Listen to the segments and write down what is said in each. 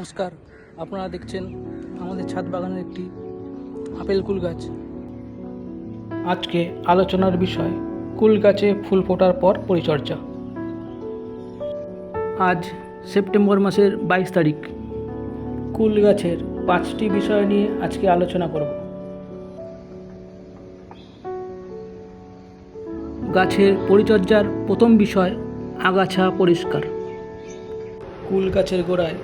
নমস্কার, আপনারা দেখছেন আমাদের ছাদ বাগানের একটি আপেল কুল গাছ। আজকে আলোচনার বিষয় কুল গাছে ফুল ফোটার পর পরিচর্যা। আজ সেপ্টেম্বর মাসের 22 তারিখ। কুল গাছের 5টি বিষয় নিয়ে আজকে আলোচনা করব। গাছের পরিচর্যার প্রথম বিষয় আগাছা পরিষ্কার। কুল গাছের গোড়ায়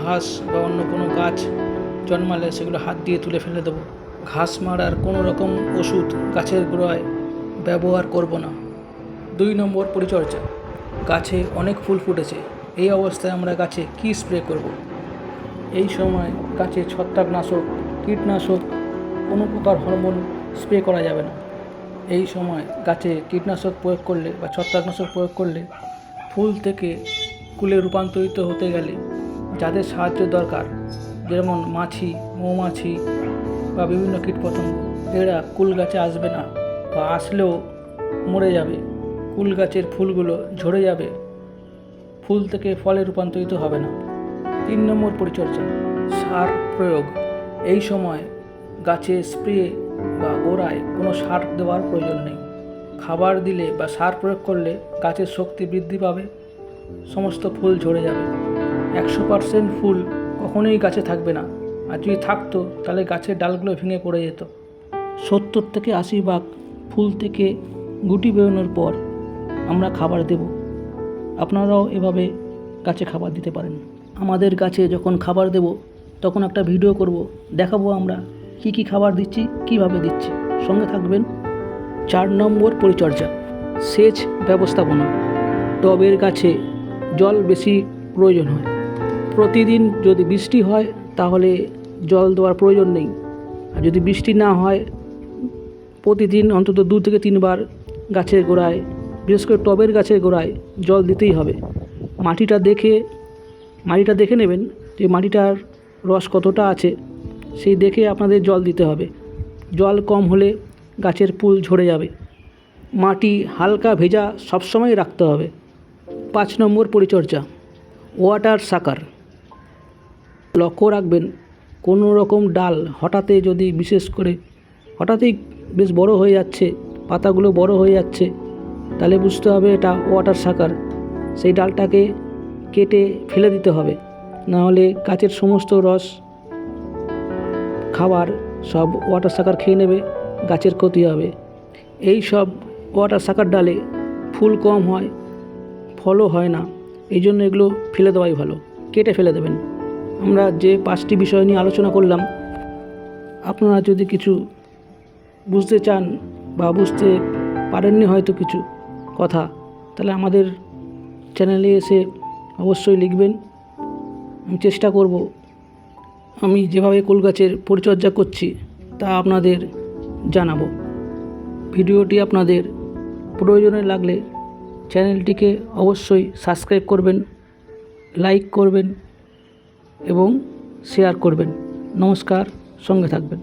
ঘাস বা অন্য কোনো গাছ জন্মালে সেগুলো হাত দিয়ে তুলে ফেলে দেবো। ঘাস মারার কোনো রকম ওষুধ গাছের গোড়ায় ব্যবহার করব না। 2 নম্বর পরিচর্যা। গাছে অনেক ফুল ফুটেছে, এই অবস্থায় আমরা গাছে কী স্প্রে করব? এই সময় গাছে ছত্রাকনাশক, কীটনাশক, কোনো প্রকার হরমোন স্প্রে করা যাবে না। এই সময় গাছে কীটনাশক প্রয়োগ করলে বা ছত্রাকনাশক প্রয়োগ করলে ফুল থেকে কুলে রূপান্তরিত হতে গেলে যাদের সাহায্য দরকার, যেমন মাছি, মৌমাছি বা বিভিন্ন কীটপতঙ্গ, এরা কুল গাছে আসবে না বা আসলেও মরে যাবে। কুল গাছের ফুলগুলো ঝরে যাবে, ফুল থেকে ফলে রূপান্তরিত হবে না। 3 নম্বর পরিচর্যা সার প্রয়োগ। এই সময় গাছে স্প্রে বা গোড়ায় কোনো সার দেওয়ার প্রয়োজন নেই। খাবার দিলে বা সার প্রয়োগ করলে গাছের শক্তি বৃদ্ধি পাবে, সমস্ত ফুল ঝরে যাবে। 100% ফুল কখনোই গাছে থাকবে না, আর যদি থাকতো তাহলে গাছের ডালগুলো ভেঙে পড়ে যেত। 70 থেকে 80 ভাগ ফুল থেকে গুটি বেরোনোর পর আমরা খাবার দেব। আপনারাও এভাবে গাছে খাবার দিতে পারেন। আমাদের গাছে যখন খাবার দেব তখন একটা ভিডিও করব, দেখাবো আমরা কি কি খাবার দিচ্ছি, কিভাবে দিচ্ছি। সঙ্গে থাকবেন। 4 নম্বর পরিচর্যা সেচ ব্যবস্থাপনা। টবের গাছে জল বেশি প্রয়োজন হয়। প্রতিদিন যদি বৃষ্টি হয় তাহলে জল দেওয়ার প্রয়োজন নেই, আর যদি বৃষ্টি না হয় প্রতিদিন অন্তত 2 থেকে 3 বার গাছের গোড়ায়, বিশেষ করে টবের গাছের গোড়ায় জল দিতেই হবে। মাটিটা দেখে নেবেন যে মাটিটার রস কতটা আছে, সেই দেখে আপনাদের জল দিতে হবে। জল কম হলে গাছের ফুল ঝরে যাবে। মাটি হালকা ভেজা সবসময় রাখতে হবে। 5 নম্বর পরিচর্যা ওয়াটার সাকার। লক্ষ্য রাখবেন কোনো রকম ডাল হঠাৎই যদি হঠাৎই বেশ বড় হয়ে যাচ্ছে, পাতাগুলো বড় হয়ে যাচ্ছে, তাহলে বুঝতে হবে এটা ওয়াটার সাকার। সেই ডালটাকে কেটে ফেলে দিতে হবে, নাহলে গাছের সমস্ত রস, খাবার সব ওয়াটার সাকার খেয়ে নেবে, গাছের ক্ষতি হবে। এই সব ওয়াটার সাকার ডালে ফুল কম হয়, ফলও হয় না, এই জন্য এগুলো ফেলে দেওয়াই ভালো, কেটে ফেলে দেবেন। আমরা যে 5টি বিষয় নিয়ে আলোচনা করলাম, আপনারা যদি কিছু বুঝতে চান বা বুঝতে পারেননি হয়তো কিছু কথা, তাহলে আমাদের চ্যানেলে এসে অবশ্যই লিখবেন। আমি চেষ্টা করব আমি যেভাবে কুল গাছের পরিচর্যা করছি তা আপনাদের জানাবো। ভিডিওটি আপনাদের প্রয়োজনে লাগলে চ্যানেলটিকে অবশ্যই সাবস্ক্রাইব করবেন, লাইক করবেন এবং শেয়ার করবেন। নমস্কার, সঙ্গে থাকবেন।